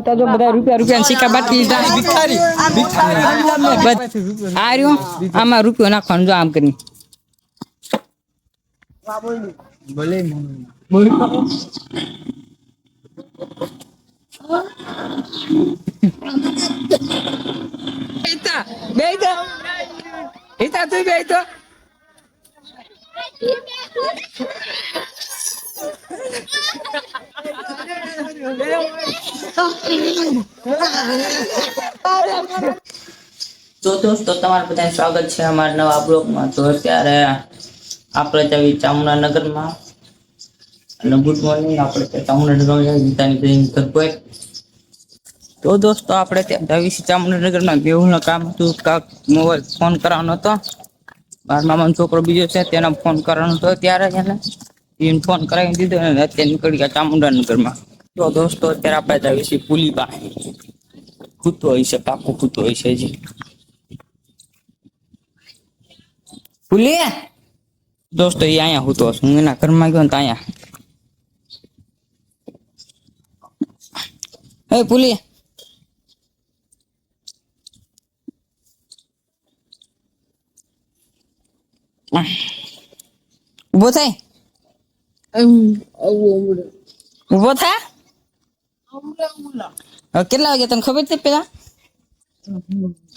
તો જો બધા રૂપિયા રૂપિયા સિક્કા બાકી આ રહ્યો આમાં રૂપિયો નાખવાનો જો આમ કરી તો દોસ્તો તમારું બધાનું સ્વાગત છે અમારા નવા બ્લોગમાં. તો અત્યારે આપણે જઈએ ચામુંડાનગરમાં અને ગુડ મોર્નિંગ. આપણે ચામુંડાનગર ગીતાની બેન ઘર પર. તો દોસ્તો આપણે ત્યાં જઈએ છીએ ચામુંડાનગરમાં. બેહુનું કામ હતું, કાક મોબાઈલ ફોન કરવાનો હતો. મારા મામાનો છોકરો બીજો છે તેનો ફોન કરવાનો હતો. ત્યારે એને ફોન કરાવી દીધો અને અત્યારે નીકળી ગયા ચામુંડાનગરમાં. તો દોસ્તો અત્યારે આપણે જઈએ છીએ પુલીબા. કૂતો હોય છે, પાકું કૂતો હોય છે હજી. પુલી દોસ્તો એ અહીંયા હું તો હું એના ઘરમાં ગયો ને તો અહીંયા એ પુલી ઉભો થાય ઉભો થાય કેટલા વાગ્યા તને ખબર છે પેલા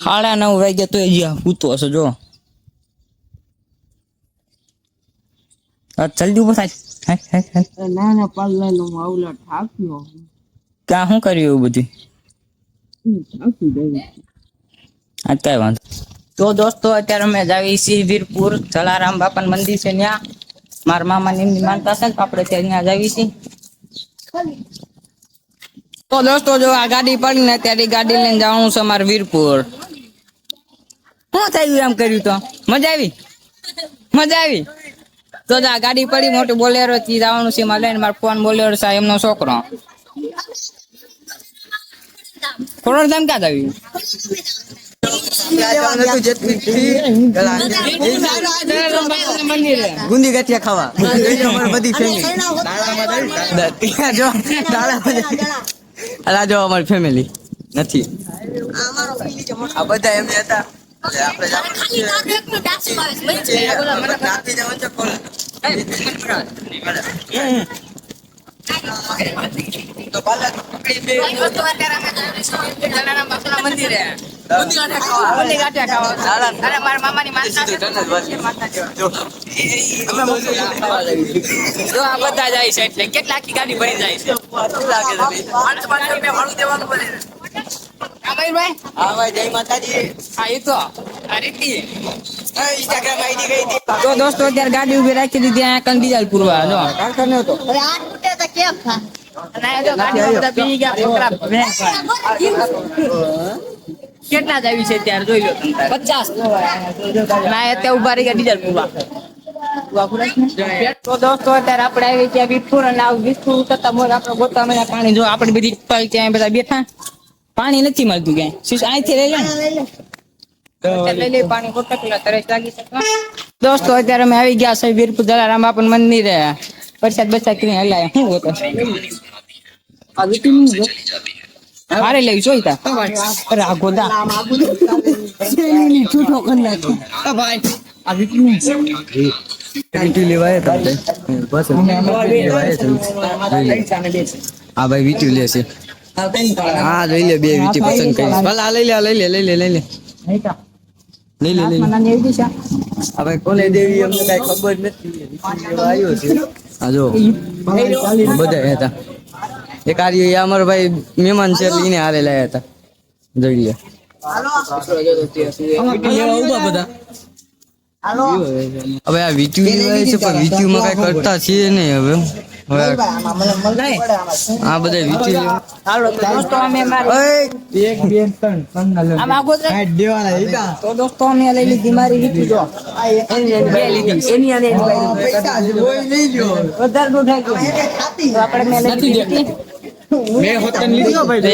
9:30 વાગ્યા તો હજી પૂતો હશે જો. જલ્દી ઉભો થાય. નાના પાલ્લાનો માવલા ઠાક્યો ક્યાં શું કર્યું એવું બધું આજ કઈ વાંધો. તો દોસ્તો અત્યારે અમે જાવી છીએ વીરપુર જલારામ બાપાનું મંદિર છે ત્યાં. મારા મામાની એમની માનતા છે ને આપણે ત્યાં જાવી છીએ. તો દોસ્તો જો આ ગાડી પડી ને ત્યારે ગાડી લઈને જવાનું છે અમારે વીરપુર. શું થયું એમ કર્યું તો મજા આવી તો આ ગાડી પડી મોટી બોલેરો થી જવાનું છે એમાં લઈને મારો ફોન બોલેરો છે એમનો છોકરો થોડો ટાઈમ ક્યાં આવી ગુંદી ગાંઠિયા ખાવા બધી ફેમિલી જો અમારી ફેમિલી નથી આ બધા એમને હતા. બધા જાય છે એટલે કેટલા આખી ગાડી ભરી જાય છે. તો દોસ્તો અત્યારે ગાડી ઉભી રાખી દીધી અહીંયા ડીઝલ પૂરવા જો કારખાને હતો. કેટલા જ આવી છે ત્યારે જોઈ લો 50 ના અત્યારે ઉભા રહી ગયા ડીઝલ પૂરવા. તો દોસ્તો અત્યારે આપણે આવી ત્યાં વીરપુર અને વીરપુર ઉતરતા મોર આપણે ગોતા મહિના પાણી જો આપણે બધી ત્યાં બધા બેઠા પાણી નથી મળતું ક્યાંય. અહીંથી લઈ લે પાણી દોસ્તો અત્યારે અમે આવી ગયા છે વીરપુર જલારામ બાપાનું મંદિરે. વરસાદ બરસાદ કરીને હલાય શું હોતો મારે લેવી જોઈતા ગોદા હા ભાઈ વીટી લે છે. હા લઈ લે બે વીટી પસંદ કરી લઈ લે હવે કોને દેવી અમને કઈ ખબર નથી. આવ્યો છે હા જો બધા હતા એક આર્ય અમારો ભાઈ મહેમાન છે એટલે એને હારે લાયા હતા જોઈ લે બધા. હવે આ વીટ્યુ લેવાય છે પણ વીટ્યુ માં કઈ કરતા છીએ નહીં. હવે આ બધા વીટ્યુ તો દોસ્તો અમે લઈ લીધી મારી વીટ્યુ જો આપણે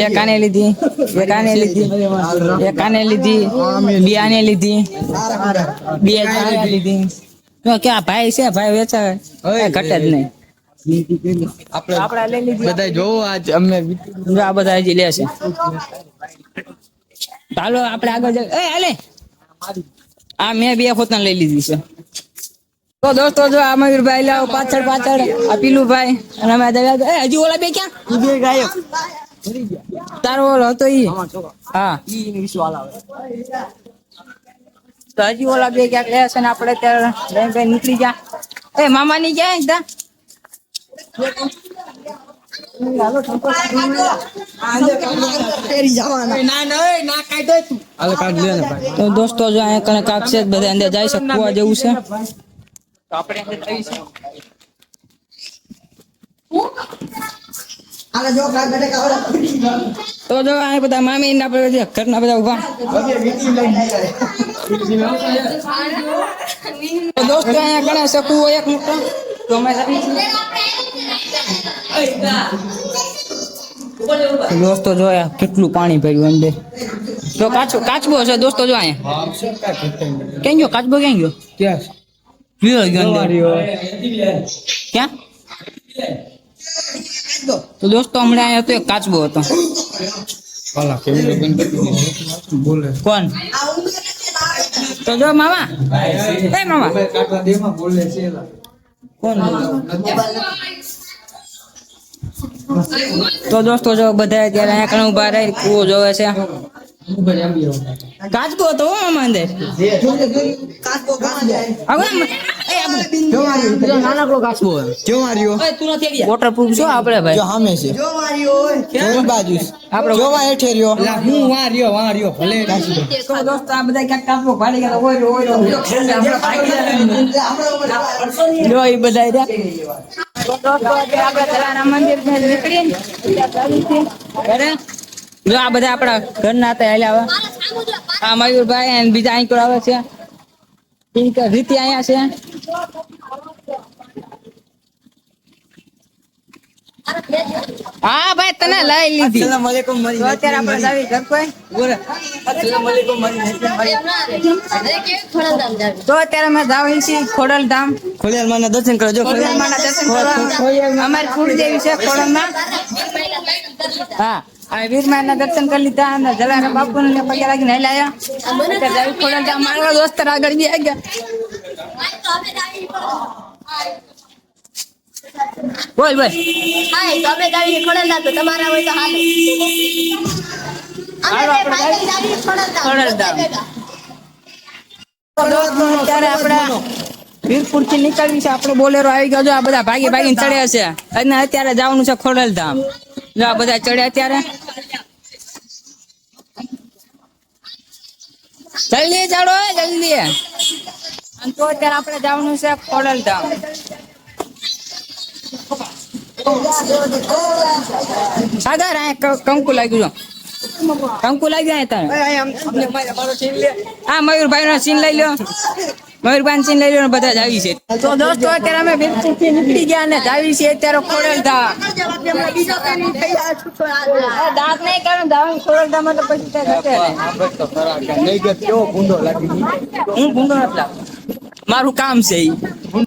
એક આને લીધી બે આને લીધી બે લીધી. ક્યાં ભાઈ છે ભાઈ વેચાવે ઘટે જ નહીં. આપણે લઈ લીધી બધા જોવો આજ અમે જો આ બધા હજી લે છે ચાલો આપણે આગળ એ હાલે આ મેં બે પોતાને લઈ લીધી છે તો દોસ્તો જો આ મયુરભાઈ લાવો પાછળ પાછળ આ પીલુભાઈ અને અમે હજી ઓલા બે ક્યાં બે ગાયો તારો ઓલો હતો ઈ હા તો હજી ઓલા બે ક્યાંક લે છે ને આપણે ત્યારે લઈને કઈ નીકળી ગયા એ મામાની ક્યાં હતા તો દોસ્તો જો અહીંયા કણે કાક છે બધા અંદર જઈ શકવા જેવું છે તો આપણે અંદર જઈ છે તો જો આ બધા મામી ના આપણે ઘરના બધા ઉભા તો દોસ્તો અહીંયા ઘણા શકું એક મોટો તો અમે દોસ્તો જોયા કેટલું પાણી ભર્યું અંદર તો કાચબો છે દોસ્તો જો અહીંયા ક્યાં ગયો કાચબો ક્યાં ગયો ગયો અંદર ક્યાં તો દોસ્તો હમણાં અહીંયા તો એક કાચબો હતો કોણ તો જો મામા એ મામા કોણ તો દોસ્તો જો બધા અત્યારે અહીંયા કણ ઉભા રહી કૂવો જોવે છે કાચબો હતો હો મામા અંદર નાનકડો કાચબો વોટરપ્રૂફ છો આપણે ભાઈ સામે છે બાજુ આપણે જોવા હેઠે રહ્યો હું વા રહ્યો ભલે તો દોસ્તો આ બધા ક્યાંક કાચબો ભાડી ગયા હોય જો એ બધા તો દોસ્તો આપણે જલારામ મંદિર નીકળીએ જો આ બધા આપણા ઘરના હતા હાલ્યા આવે આ મયુરભાઈ અને બીજા અહીં આવે છે રીતિ અહીંયા છે હા ભાઈ તને લઈ લીધી તો અત્યારે આપણે જાવી ઘર કોઈ તો અત્યારે અમે જાવી છીએ ખોડલધામ ખોડિયાર દર્શન કરો જો ખોડલમાના દર્શન કરવા અમારી કુળ દેવી છે ખોડલમાં હા આ વીરમાના દર્શન કરી લીધા અને જલારામ બાપુ ને પગે લાગીને હેલાયા અત્યારે જાવી ખોડલધામ મારા દોસ્તર આગળ બી આવી ગયા બોલ બોલ હાય તો અમે ગાડી ખોડલના તો તમારા હોય તો હાલો અમે ગાડી ખોડલધામ ત્યારે આપડા વીરપુર થી નીકળવી છે આપણે બોલેરો આવી ગયો જો આ બધા ભાગી ભાગીને ચડ્યા છે અને અત્યારે જવાનું છે ખોડલધામ જો આ બધા ચડ્યા અત્યારે જલ્દી ચાલો જલ્દી અને તો અત્યારે આપણે જવાનું છે ખોડલધામ સાગર આ કંકુ લાગ્યું કંકુ લાગ્યું હા મયુરભાઈ નો સીન લઈ લો મયુરભાઈ સીન લઈ લો બધા જ આવી છે તો દોસ્તો અત્યારે અમે વીરપુર થી નીકળી ગયા ને જાવી છે અત્યારે ખોડલધામ દાંત નહીં કારણ ધામ ખોડલધામ એટલે પછી હું ભૂંડો નથી લાગતો મારું કામ છે ઈ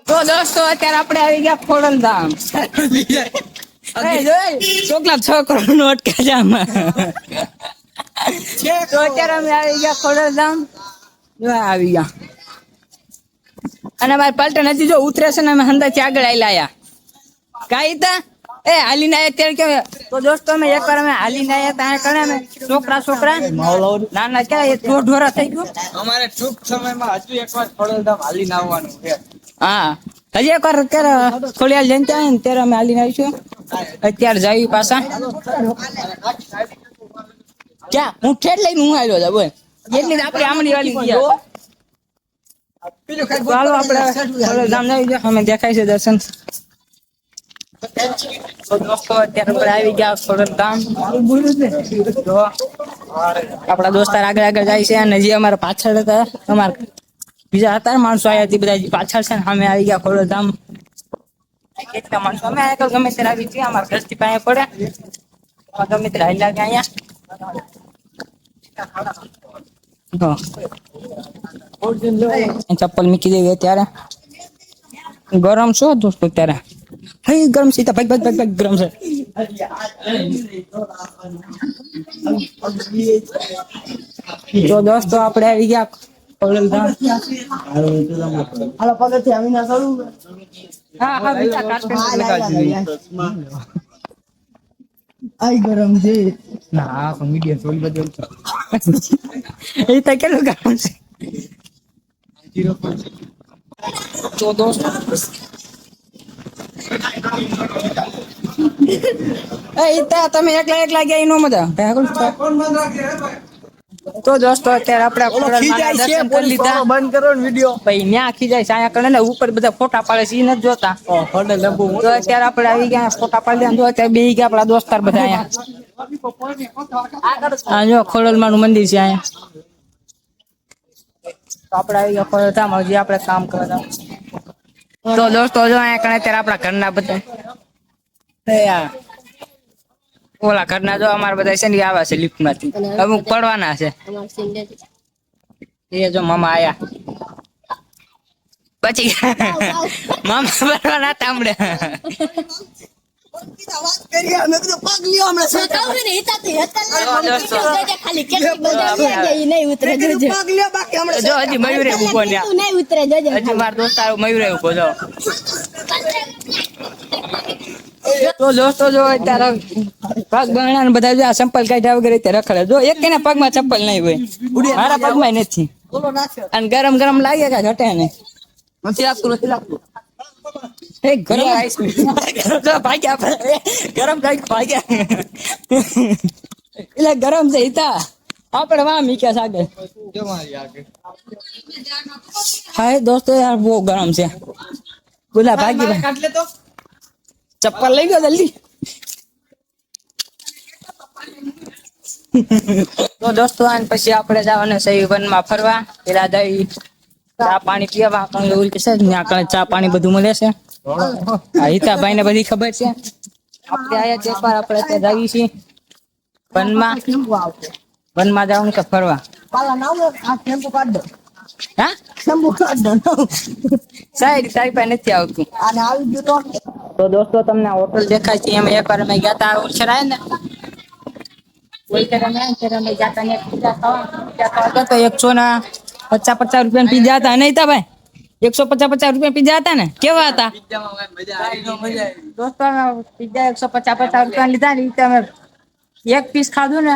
તો દોસ્તો અત્યારે આપણે આવી ગયા ખોડલધામ છોકરા છોકરો નો અટકા જામાં તો અત્યારે અમે આવી ગયા ખોડલધામ આવી ગયા અને અમારે પલટે નથી જો ઉતરે છે ને અમે હંદાથી આગળ આયા કાઈ તા એ હાલીને આયા ત્યારે કે તો દોસ્તો અમે એકવાર અમે હાલીને આયા ત્યાં કરે અમે છોકરા નાના ક્યાં એ ઢોરા થઈ ગયું અમારે ટૂંક સમયમાં હજુ એકવાર ખોડલધામ હાલીને આવવાનું છે હા હજી એકવાર અત્યારે ખોડિયાર જયંતિ આવે ને ત્યારે અમે હાલીને આવીશું અત્યારે જઈ પાછા ક્યાં હું ઠેઠ લઈને હું આવ્યો હતા બોલ એટલી આપડે આમની વાળી ગયા ચાલો આપણે ખોડલધામ જઈ ગયા અમે દેખાય છે દર્શન તો દોસ્તો અત્યારે આપણે આવી ગયા ખોડલધામ તો આપણા દોસ્તાર આગળ આગળ જાય છે અને જે અમારા પાછળ હતા અમારા બીજા હતા માણસો આવ્યા હતી બધા પાછળ છે ને અમે આવી ગયા ખોડલધામ કેટલા માણસો અમે આગળ ગમે ત્યારે આવી છીએ અમારા ઘરથી પાસે પડે ગમે ત્યારે હાલ્યા ગયા અહીંયા ચપ્પલ મૂકી દેવી અત્યારે ગરમ છો દોસ્તો અત્યારે હે ગરમ છે ભાઈ ભાઈ ભાઈ ભાઈ ગરમ છે તો દોસ્તો આપણે આવી ગયા ખોડલધામ. હાલો પગથિયા વિના ચડવું હા હા બીજા કાર્પેટ લગાવી આઈ ગરમ છે ના મીડિયમ થોડી બધી એ તો કેટલું ગરમ છે તો દોસ્તો તમે એકલા ગયા નો મજા કોણ બંધ રાખે તો દોસ્તો અત્યારે આપણે ખોડલમાના દર્શન કરી લીધા બંધ કરો ને વિડિયો ભાઈ ન્યા આખી જાય સાયા કરે ને ઉપર બધા ફોટા પાડે છે ઈ નથી જોતા હોટલ લંબુ તો અત્યારે આપણે આવી ગયા ફોટા પાડી દે અત્યારે બેહી ગયા આપણા દોસ્તાર બધા અહીંયા આ જો ખોડલમાનું મંદિર છે અહીંયા તો આપણે આવી ગયા ખોડલધામ હજી આપણે કામ કરતા તો દોસ્તો જો અહીંયા કણે અત્યારે આપણા ઘરના બધા ઓલા ઘરના જો અમારા બધા છે ને ઈ આવ્યા છે લિફ્ટ માંથી અમુક પડવાના છે એ જો મામા આયા પછી મામા પડવાના હતા હમણે વાત કરી અમે તો પગ લ્યો હમણાં તો કહું ને હિતાથી દોસ્તો. ખાલી કેટલી બધા ઈ નહીં ઉતરે જોજે પગ લ્યો બાકી હમણાં જો હજી મયુરે ઉભો ને તું નહીં ઉતરે જોજે હજી મારો દોસ્તારો મયુરે ઉભો જો તો દોસ્તો જો અત્યારે પગ બહાણા ને બધા જો આ ચંપલ કાઢ્યા વગર અત્યારે રખડે જો એક કેના પગમાં ચંપલ નહીં હોય મારા પગમાં નથી બોલો નાખ્યો અને ગરમ ગરમ લાગે કે ઘટે ને નથી લાગતું એ ગરમ જો ભાગ્યા આપણે. ગરમ ભાગ્યા એટલે ગરમ છે ઈતા આપણે વાહ મીક્યા સાગે હા દોસ્તો યાર બહુ ગરમ છે બોલા ભાગી કાટલે તો ચપ્પલ લઈ ગયો જલ્દી તો દોસ્તો આને પછી આપણે જવાનું છે વનમાં ફરવા પેલા દઈ ચા પાણી પીવા પણ એવું કે છે ત્યાં કણે ચા પાણી બધું મળે છે આ હિતાભાઈ ને બધી ખબર છે આપણે આયા છે એકવાર આપણે ત્યાં જઈએ છીએ વનમાં જવાનું છે ફરવા પાલા નામ આ ટેમ્પો કાઢ દો હા ટેમ્પો કાઢ દો સાહેબ તારી પાસે નથી આવતું આને આવી ગયો તો દોસ્તો તમને હોટલ દેખાય છે એમાં એકવાર અમે ગયા તા ઉછરાય ને અમે જાતા ને પીઝા ખાવા તો 150 રૂપિયા પીઝા હતા નહીં તા ભાઈ 150 રૂપિયા પીઝા હતા ને કેવા હતા દોસ્તો પીઝા 150 રૂપિયા લીધા ને તમે એક પીસ ખાધું ને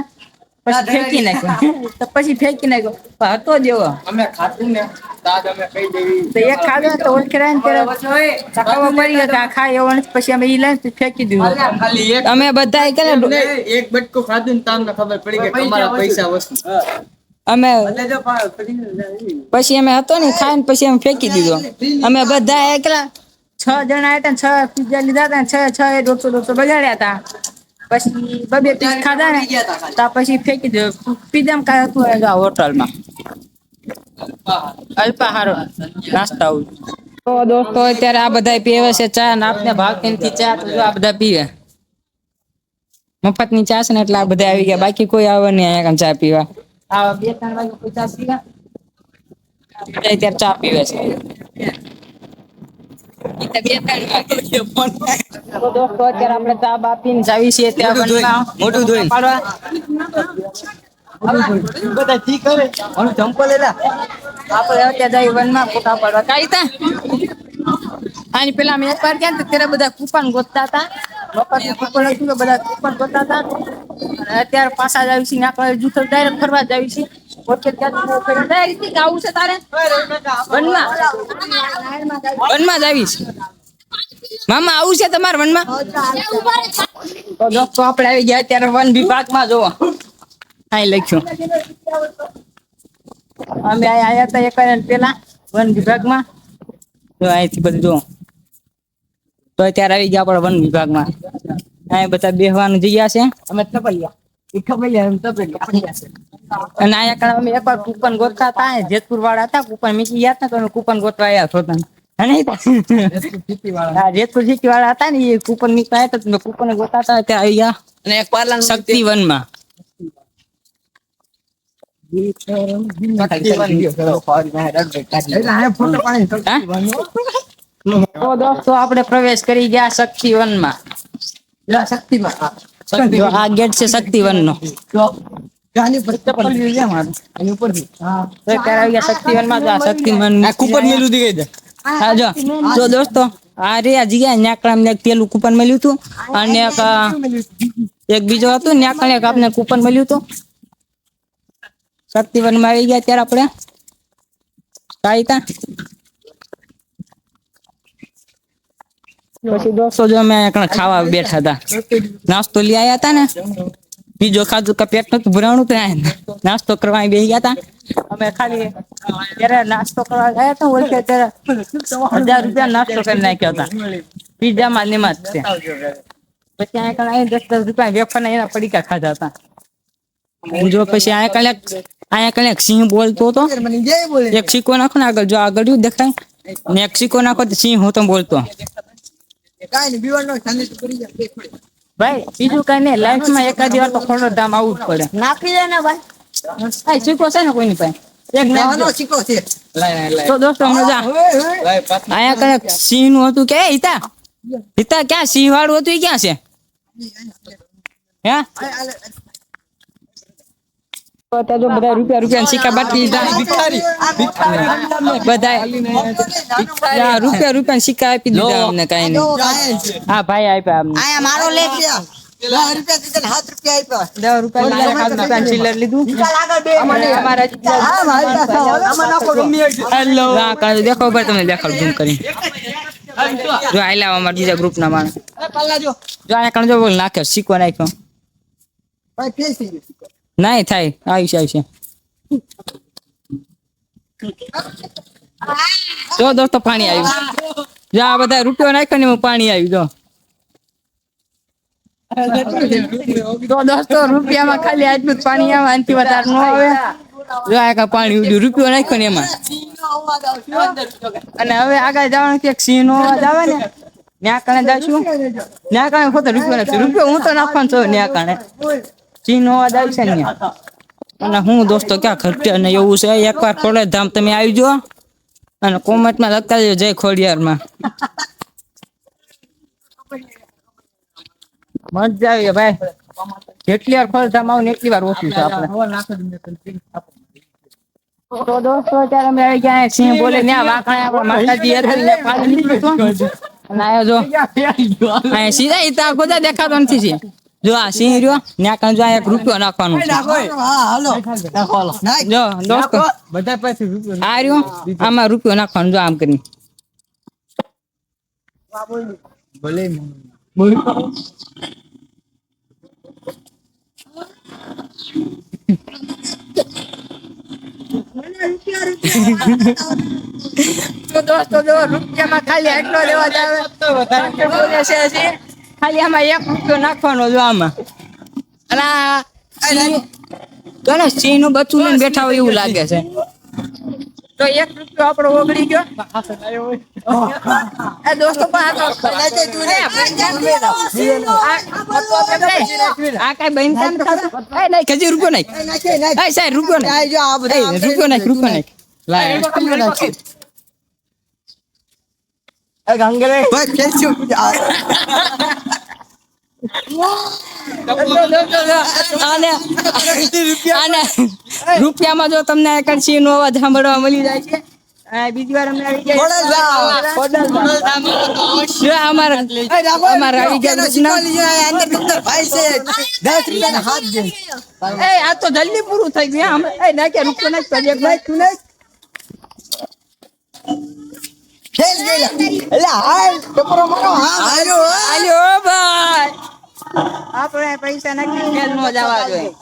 પછી ફેંકી નાખ્યો તો પછી ફેંકી નાખ્યો પણ હતો જેવો અમે ખાતું ને દાદ અમે કઈ દેવી તો એક ખાધું ને તો ઓળખી ને ત્યારે ચકાવવા પડી ગયો કે આ ખાય એવો નથી પછી અમે ઈ લઈને ફેંકી દીધું ખાલી એક અમે બધા કે ને એક બટકું ખાધું ને તમને ખબર પડી કે તમારા પૈસા વસ્તુ અમે પછી અમે હતો ને ખાઈને પછી અમે ફેંકી દીધો અમે બધા એકલા 6 જણા હતા ને 6 પીઝા લીધા હતા ને 6 150 બગાડ્યા હતા પછી બે પીસ ખાધા ને તો પછી ફેંકી દીધો પીઝા કાંઈ હતું હોટલમાં અલ્પાહાર નાસ્તા તો દોસ્તો અત્યારે આ બધા પીવે છે ચા ને આપને ભાવતી નથી ચા તો જો આ બધા પીવે મફતની ચા છે ને એટલે આ બધા આવી ગયા બાકી કોઈ આવે નહીં અહીંયા ચા પીવા આ 2-3 વાગે કોઈ ચા પીવા અત્યારે ચા પીવે છે તો દોસ્તો અત્યારે આપણે ચા બા પીને જાવી છીએ ત્યાં મોટું ધોઈ પાડવા બધા ઠીક કરે હું ચંપલ એલા આપણે અત્યારે જઈ વનમાં ફોટા પાડવા કાઈ તા આની પેલા અમે એકવાર ગયા ને ત્યારે બધા કૂપન ગોતતા હતા મફતનું કૂપન હતું તો બધા કૂપન ગોતતા હતા અને અત્યારે પાછા જ આવી છીએ આપણે જૂથો ડાયરેક્ટ ફરવા જ આવી છીએ ઓકે ક્યાં આવું છે તારે વનમાં જ આવીશ મામા આવું છે તમારે વનમાં તો દોસ્તો આપણે આવી ગયા અત્યારે વન વિભાગમાં જોવો અહીં લખ્યું અમે આયા હતા એક પેલા વન વિભાગમાં જો અહીંથી બધું જો તો અત્યારે આવી ગયા આપણે વન વિભાગમાં અહીં બધા બેહવાની જગ્યા છે અમે તપલિયા એ ખબલિયા એમ તપલિયા અને અહીંયા કણ અમે એકવાર કૂપન ગોતતા હતા જેતપુર વાળા હતા કૂપન મીકી ગયા હતા તો અમે કૂપન ગોતવા આવ્યા છો તમે હા જેતપુર સિટી વાળા હતા ને એ કૂપન મીકવા આવ્યા હતા કૂપન ગોતા હતા ત્યાં આવી ગયા અને એક પાર્લર શક્તિ વનમાં તો દોસ્તો આપણે પ્રવેશ કરી ગયા શક્તિવનમાં. જો આ ગેટ છે શક્તિવનનો. તો અત્યારે આવી ગયા શક્તિવનમાં. જો આ શક્તિવન હા જો દોસ્તો આ રે આ જગ્યા ન્યાકળામાં એક પેલું કૂપન મળ્યું હતું અને એક બીજો હતું ન્યાકળ એક આપને કૂપન મળ્યું હતું. શક્તિવનમાં આવી ગયા ત્યારે આપણે કાયતા પછી દોસ્તો જો અમે ખાવા બેઠા હતા. નાસ્તો લઈ આવ્યા હતા ને બીજો ખાધું કે પેટ નતું ભરાણું તો નાસ્તો કરવા બેસી ગયા હતા અમે. ખાલી ત્યારે નાસ્તો કરવા ગયા હતા ઓળખે ત્યારે 1000 રૂપિયા નાસ્તો કરી નાખ્યો હતા પીઝા માં ને માં જ છે. પછી આ કણ 10 રૂપિયા વેફર ના એના પડીકા ખાધા હતા. જો પછી અહીંયા કણ એક સિંહ બોલતો હતો. એક સિક્કો નાખો ને આગળ જો આગળ દેખાય ને એક સિક્કો નાખો તો સિંહ હું તો બોલતો. ભાઈ બીજું કઈ નહીં લાઈફમાં એકાદી વાર તો ખોડો ધામ આવવું જ પડે. નાખી દે ને ભાઈ. આ સિક્કો છે ને કોઈની પાસે એક નાનો સિક્કો છે. તો દોસ્તો મજા અહીંયા કઈક સિંહ નું હતું કે હિતા હિતા ક્યાં સિંહ વાળું હતું એ ક્યાં છે હે? તો બધા રૂપિયા સિક્કા બાકી બધા રૂપિયા સિક્કા આપી દીધા અમને. કઈ નહીં હા ભાઈ આપ્યા અમને. મારો લે 10 રૂપિયા 7 રૂપિયા આપ્યા. 10 રૂપિયા ચિલ્લર લીધું. દેખો ભાઈ તમે દેખાડ ઝૂમ કરી જો આયલા અમારા બીજા ગ્રુપ ના માણસ જો આ કણ જો બોલ નાખ્યો સિક્કો નાખ્યો નહીં થાય આવશે. જો દોસ્તો પાણી આવ્યું. જો આ બધા રૂપિયો નાખ્યો ને પાણી આવ્યું. જો દોસ્તો રૂપિયામાં ખાલી આટલું જ પાણી આવે આનાથી વધારે ન આવે. જો આ પાણી ઉડ્યું રૂપિયો નાખ્યો ને એમાં. અને હવે આગળ જવાનું એક સિંહ નો અવાજ આવે ને ત્યાં કારણે જઈશું. ત્યાં કારણે ખોટો રૂપિયો નથી. રૂપિયો હું તો નાખવાનો છું ત્યાં કારણે સિંહ નો અવાજ આવશે ને. અને હું દોસ્તો ક્યાં ખર્ચે અને એવું છે. એકવાર ખોડિયાર ધામ તમે આવી જાઓ અને કોમેન્ટમાં લખતા જજો જય ખોડિયારમાં. મજા આવી ભાઈ. જેટલી વાર ખોડિયાર ધામ આવું ને એટલી વાર ઓછું છે આપણે. તો દોસ્તો અત્યારે અમે આવી ગયા સિંહ બોલે ત્યાં વાંકણે આપણે માતાજી હતી ને પાણી નીકળ્યું હતું. અને આયો જો અહીંયા સીધા ઈતા ખોદા દેખાતો નથી સિંહ. જો આ સિંહ રહ્યો ત્યાં કાં જો એક રૂપિયો નાખવાનો છે. જો દોસ્તો બધા પાસે રૂપિયો આ રહ્યો આમાં રૂપિયો નાખવાનો. જો આમ કરી તો દોસ્તો જો રૂપિયામાં ખાલી આટલો લેવા જ આવે. ખાલી આમાં 1 રૂપિયો નાખવાનો. જો આમાં અને સિંહ નું બચ્ચું લઈને બેઠા હોય એવું લાગે છે. તો 1 રૂપિયો આપણો ઓગળી ગયો. દોસ્તો આ કઈ બનતા નહીં. ખજી રૂપિયો નાખ સાહેબ રૂપિયો નાખ રૂપિયો નાખ રૂપિયામાં જો તમને એક સિંહ નો અવાજ સાંભળવા મળી જાય છે. બીજી વાર અમે આવી ગયા અમારા આવી ગયા. આ તો જલ્દી પૂરું થઈ ગયું. નાખ્યા રૂપિયો નાખ તું નાખ. આપણે પૈસા નાખી ખેલ નો જવા જોઈએ.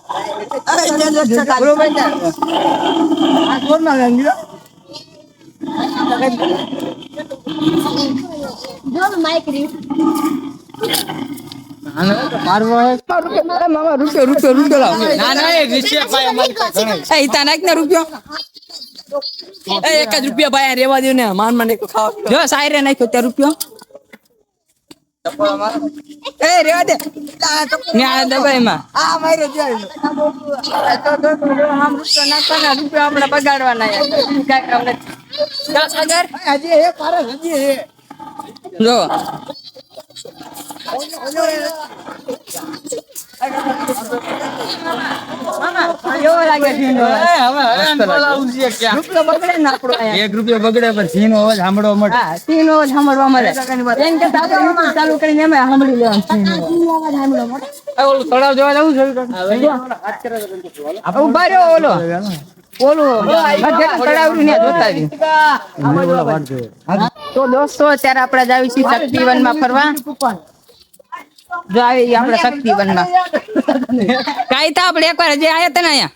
રૂપિયો લાવ. નાખ ને રૂપિયો. 1 જ રૂપિયા ભાઈ રેવા દો ને. માન ખાવા જો સાયરે નાખ્યો ત્યાં રૂપિયો. રેવા દે દબાઈમાં રૂપિયો આપણે બગાડવાના. જો કેવો લાગે ઝીણો રૂપિયો બગડે ને આપણો અહીંયા. 1 રૂપિયો બગડે પણ ઝીણો અવાજ સાંભળવા મળે. હા સીનો અવાજ સાંભળવા મળે એમ કે આપણે YouTube ચાલુ કરીને એમાં સાંભળી લેવાનું સીનો અવાજ. ઓલું તળાવ જોવા જવું છે ઉભા રહ્યો ઓલું તળાવનું ને જોતા રહ્યું. તો દોસ્તો અત્યારે આપણે જ આવી છીએ શક્તિવનમાં ફરવા. જો આવી આપણે શક્તિવનમાં કાઈ તો આપણે એકવાર જે આયા હતા ને અહીંયા.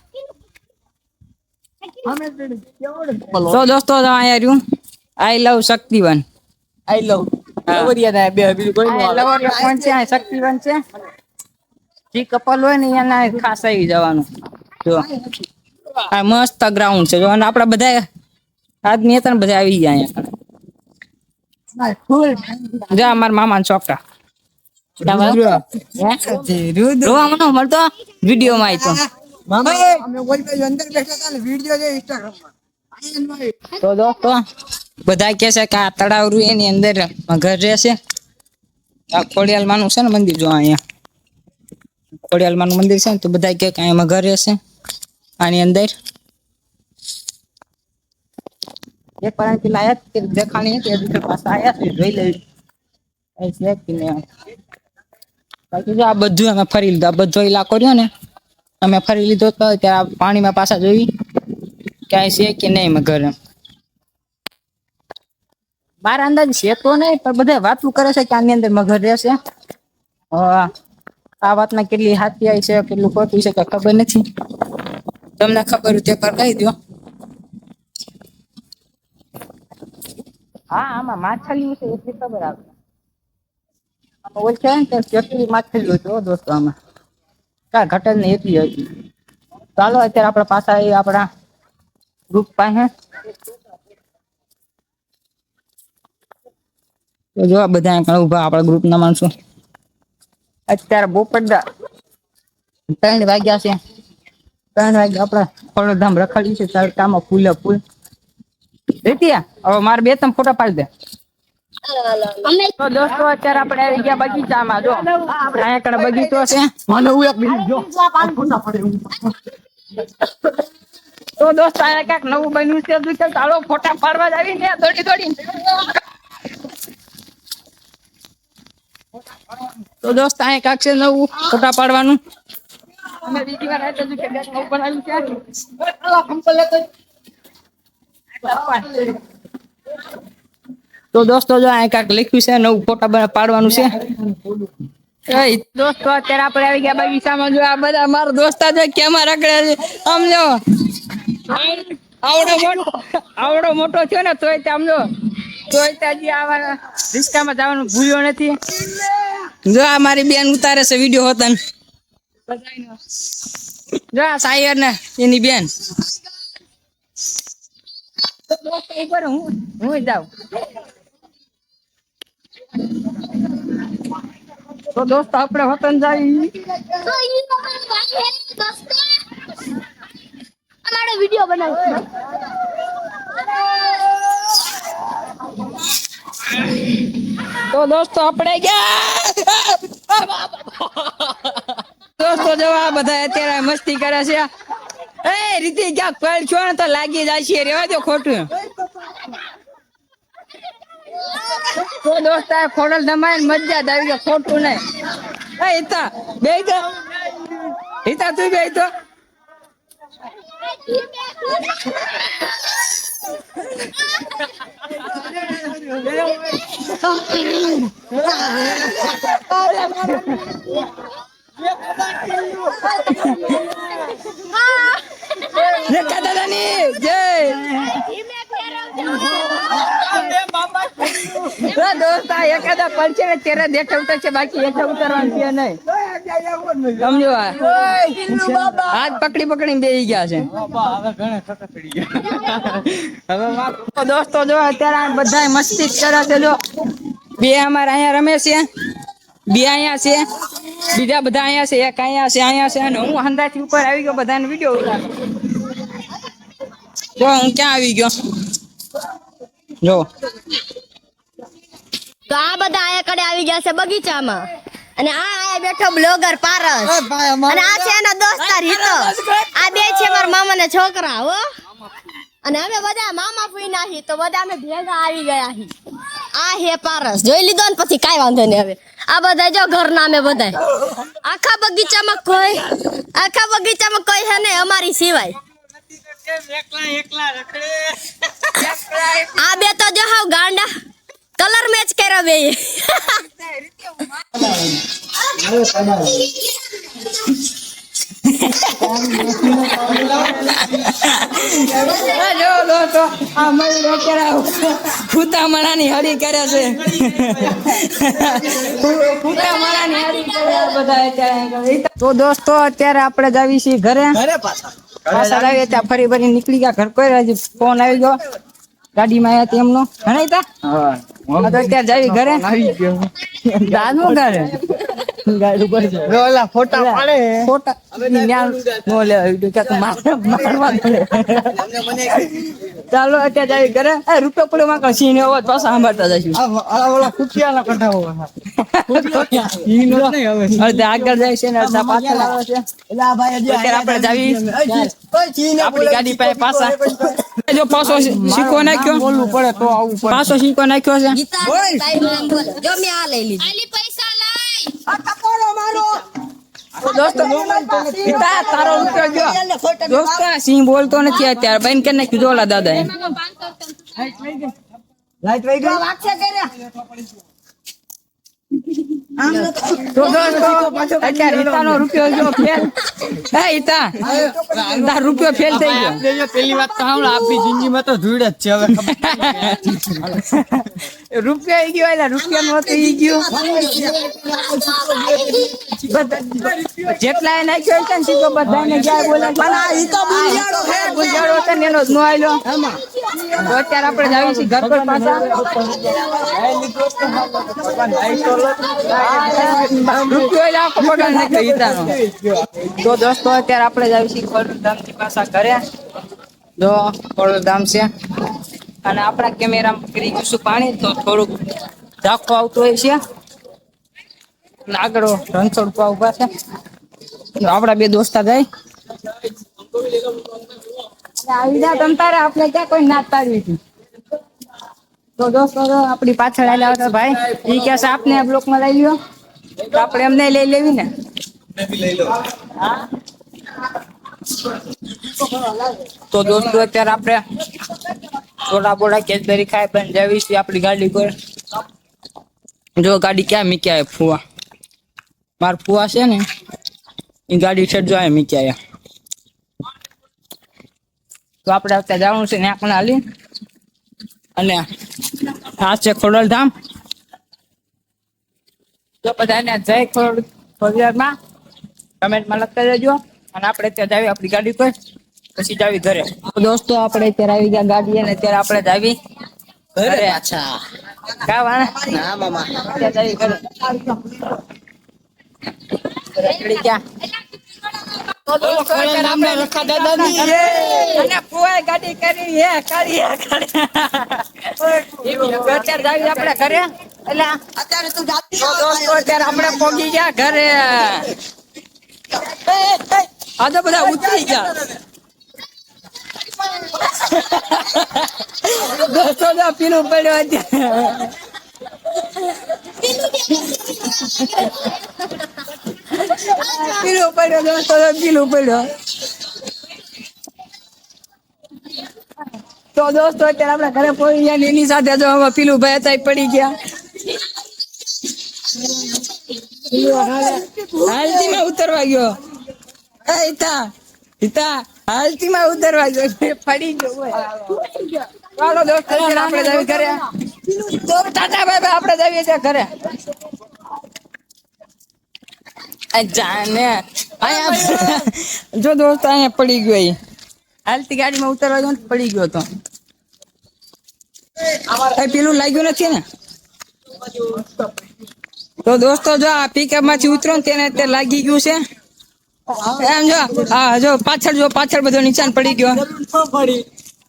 તો દોસ્તો અહીંયા રહ્યું આઈ લવ શક્તિવન. આઈ લવ લવરિયા બે બીજું કોઈ આ લવરિયા point છે, આ શક્તિવન છે. જે કપલ હોય ને એના ખાસ આવી જવાનું. જો આ મસ્ત ગ્રાઉન્ડ છે જો અને આપડા બધા આદમી હતા ને બધા આવી ગયા અહીંયા. જો અમારા મામા છોકરા રોવાનો મળતો વિડીયો માં આવી તો દોસ્તો બધા કે છે કે આ તળાવ રૂ એની અંદર ઘર રહેશે. આ ખોડિયાલ માનું છે ને મંદિર જો અહીંયા ખોડિયાલ માનું મંદિર છે ને તો બધા કે એમાં ઘર રહેશે આની અંદર. એક વાર પેલા આયા દેખાણી હતી હજુ પાછા આયા છે જોઈ લેવી છે કે નહીં. બાકી જો આ બધું અમે ફરી લીધું. આ બધો ઇલાકો રહ્યો ને અમે ફરી લીધો તો ત્યારે પાણીમાં પાછા જોઈ ક્યાંય છે કે નહીં એમાં ઘર. બાર અંદાજ છે તો નહીં પણ બધા વાતું કરે છે કે આની અંદર મગર રહેશે. આ વાતના કેટલી સાચી આવી છે કેટલું ખોટું છે કે ખબર નથી. તમને ખબર હોય તે પર કહી દો. હા આમાં માછલી છે એટલી ખબર આવે. આમાં ઓલ છે ને કેટલી માછલીઓ છે દોસ્તો આમાં કા ઘટે ને એટલી હતી. ચાલો અત્યારે આપણા પાછા આપણા ગ્રુપ પાસે તો જો બધા અહીંયા ઉભા આપણા ગ્રુપ ના માણસો. અત્યારે બોપડા 3 વાગ્યા છે. 3 વાગે આપડા ખોડધામ રખડી છે તડકામાં ફૂલે ફૂલ. રીતિયા હવે મારે 2-3 ફોટા પાડી દે. તો દોસ્તો અત્યારે આપણે આવી ગયા બગીચામાં. જો અહીંયા કણ બગીચો છે. તો દોસ્તો અહીંયા ક્યાંક નવું બન્યું છે તો ચાલો ફોટા પાડવા જ આવી ને દોડી દોડી. તો દોસ્ત અહીંયા કાંક છે નવું ફોટા પાડવાનું. અમે બીજી વાર આવ્યા તો કે નવું બનાવ્યું છે. તો દોસ્તો જો અહીંયા કાંક લખ્યું છે નવું ફોટા પાડવાનું છે. દોસ્તો અત્યારે આપણે આવી ગયા બગીચામાં. જો આ બધા મારા દોસ્તા જો કેમાં રખડે છે આમ જો આવડો મોટો થયો ને તોય આમ જો તોય હજી આવા રિક્ષામાં જવાનું ભૂલ્યો નથી. જો આ મારી બેન ઉતારે છે વિડીયો હોતન. જો આ સાયર ને એની બેન. હું જાઉં તો દોસ્ત આપણે હોતન જાય. અમારો વિડિયો બનાવ્યો. તો દોસ્તો આપણે ગયા. દોસ્તો જવા બધા અત્યારે મસ્તી કરે છે. એ રીતિ ક્યાંક પડ છો ને તો લાગી જાય છે. રેવા દો ખોટું. તો દોસ્ત ખોડલ ધમાય મજા જ આવી ગયો ખોટું નહીં. હિતા બે તો હિતા તું બે તો દોસ્ત એકાદા પડશે ને ત્યારે દેખ ઉતરશે બાકી એઠા ઉતરવાનું છે નહીં. સમજો હાથ પકડી પકડીને બેસી ગયા છે. તો દોસ્તો જો અત્યારે બધા મસ્તી કરે છે. જો બે અમારે અહીંયા રમે છે, બે અહીંયા છે, બીજા બધા અહીંયા છે, એક અહીંયા છે અને હું હંદાથી ઉપર આવી ગયો બધાને વિડીયો ઉતારો. જો હું ક્યાં આવી ગયો જો તો આ બધા આયા કડે આવી ગયા છે બગીચામાં અને આ આયા બેઠો બ્લોગર પારસ અને આ છે એનો દોસ્તાર હિતો આ બે છે મારા મામાના છોકરા હો અને અમે બધા મામા ફૂઈના હી તો બધા અમે ભેગા આવી ગયા હી આ હે પારસ જોઈ લીધો ને પછી કાઈ વાંધો નહીં હવે આ બધા જો ઘરના અમે બધા આખા બગીચામાં કોઈ હે ને અમારી સિવાય આ બે તો જો હાવ ગાંડા કલર મેચ કર્યા બે ફૂતામણાની હળી કરે છે ફૂતામણાની હળી કરે બધા અત્યારે. તો દોસ્તો અત્યારે આપણે જ આવી છીએ ઘરે પાછા આવી ત્યાં ફરી ફરી નીકળી ગયા ઘર કોઈ હજી ફોન આવી ગયો ગાડીમાં આવ્યા તેમનો ઘણા અત્યારે જાવી ઘરે દાદનું ઘરે ફોટા નો લેવા ચાલો અત્યારે જાવી ઘરે રૂપિયા પડે માં કશી ને અવાજ પાછા સાંભળતા જશું આગળ જાય છે ને અડધા પાછળ આવે છે અત્યારે આપણે જાવી આપણી ગાડી પાસે પાછા જો પાછો શીખો નાખ્યો બોલવું પડે તો આવું પડે પાછો શીખો નાખ્યો છે જો મેં આ લઈ લીધી આલી પૈસા લાય દોસ્તો તારો રૂપિયો જો દોસ્તો સિંહ બોલતો નથી અત્યારે બેન કે નાખ્યું જોલા દાદા લાઈટ વઈ ગઈ તો દોસ્તો અત્યારે હિતાનો રૂપિયો જો ફેલ હે હિતા તાર રૂપિયો ફેલ થઈ ગયો પેલી વાત તો સાંભળો આપણી જિંદગીમાં તો ધૂળ જ છે હવે રૂપિયો ઈ ગયો એટલે રૂપિયા નું હતું ઈ ગયું જેટલા એ નાખ્યો છે ને સીધો બધાને ક્યાં બોલે ગુજારો છે ને એનો જ નો આલ્યો તો અત્યારે આપણે જાવી છીએ ઘર પર પાછા રૂપિયો એટલે આખો પગાર નાખ્યો હિતાનો. તો દોસ્તો અત્યારે આપણે જાવી છીએ ખોડલધામ થી પાછા ઘરે જો ખોડલધામ છે અને આપણા કેમેરામાં કરી ગયું છું પાણી તો થોડુંક ઝાંખો આવતો હોય છે અને આગળ રણછોડ ઉભા છે આપડા બે દોસ્તા જાય આવી જા તમ તારે આપણે ક્યાં કોઈ નાત પાડવી હતી. તો દોસ્તો આપણી પાછળ આવેલા હતા ભાઈ ઈ કે છે આપને બ્લોક માં લઈ લ્યો તો આપણે એમને લઈ લેવી ને તો દોસ્તો અત્યારે આપણે થોડા બોડા કેસબેરી ખાય પણ જવી છે આપણી ગાડી પર જો ગાડી ક્યાં મીક્યા ફુવા માર ફુવા છે ને એ ગાડી છે જો મીક્યા તો આપણે અત્યારે જવાનું છે નાકના હાલી અને આ છે ખોડલધામ તો બધાને જય ખોડિયારમાં કમેન્ટમાં લખતા જજો અને આપણે ત્યાં જાવી આપણી ગાડી પર પછી જાવી ઘરે. દોસ્તો આપણે અત્યારે આવી ગયા ગાડી અને અત્યારે આપણે જાવી ઘરે અચ્છા કાવા ના મામા અત્યારે જાવી ઘરે રખડી ગયા તો દોસ્તો અત્યારે આપણે રખા દાદાની અને ફુવાએ ગાડી કરી હે કરી અત્યારે જાવી આપણે ઘરે એટલે અત્યારે તો દોસ્તો અત્યારે આપણે પહોંચી ગયા ઘરે આ તો બધા ઉતરી ગયા દોસ્તો તો પીલું પડ્યો અત્યારે પીલું પડ્યો દોસ્તો પીલું પડ્યો તો દોસ્તો અત્યારે આપણે ઘરે પહોંચી ગયા એની સાથે જો હવે પીલું ભાઈ હતા પડી ગયા હાલતી માં ઉતરવા ગયો હિતા હાલતી માં ઉતરવા ગયો પડી ગયો ચાલો દોસ્તો આપણે જાવી ઘરે તો ટાટા બાય બાય આપણે જાવીએ ત્યાં ઘરે જાને અહીંયા જો દોસ્તો અહીંયા પડી ગયો હાલતી ગાડીમાં ઉતરવા ગયો પડી ગયો તો પેલું લાગ્યું નથી ને તો દોસ્તો જો આ પિકઅપ માંથી ઉતરો ને તેને અત્યારે લાગી ગયું છે એમ જો હા જો પાછળ બધો નિશાન પડી ગયો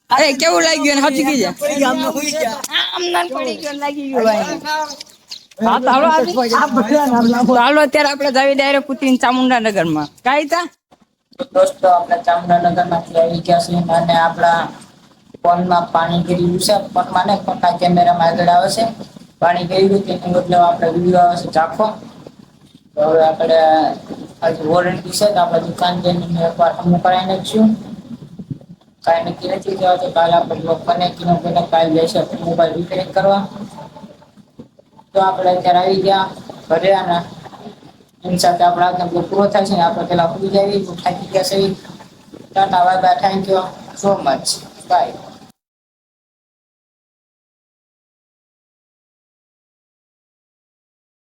અરે કેવું લાગી ગયું હજી કી જા આમ ના પડી ગયો લાગી ગયું ભાઈ હા તો હાલો અત્યારે આપણે જાવી ડાયરેક્ટ કુતરીને ચામુંડાનગરમાં કાંઈ તા તો દોસ્તો આપણે ચામુંડાનગરમાંથી આવી ગયા છીએ અને આપણા ફોનમાં પાણી ગયું છે પગમાં ને પગના કેમેરામાં આગળ આવે છે પાણી ગયું તેની બદલે આપણે વિડીયો આવે છે ચાખો તો હવે આપણે આજે વોરંટી છે તો આપણે દુકાન જઈને એકવાર હમું કરાવી નાખીશું કાંઈ નક્કી નથી થયો તો કાલે આપણે બ્લોગ બને કાલે જઈશે મોબાઈલ રિપેરિંગ કરવા તો આપણે અત્યારે આવી ગયા ઘરે અને એની સાથે આપણે આજનો બ્લોગ પૂરો થાય છે ને આપણે પેલા ઉડી જાવી થાકી ગયા છે Tata bye bye thank you so much bye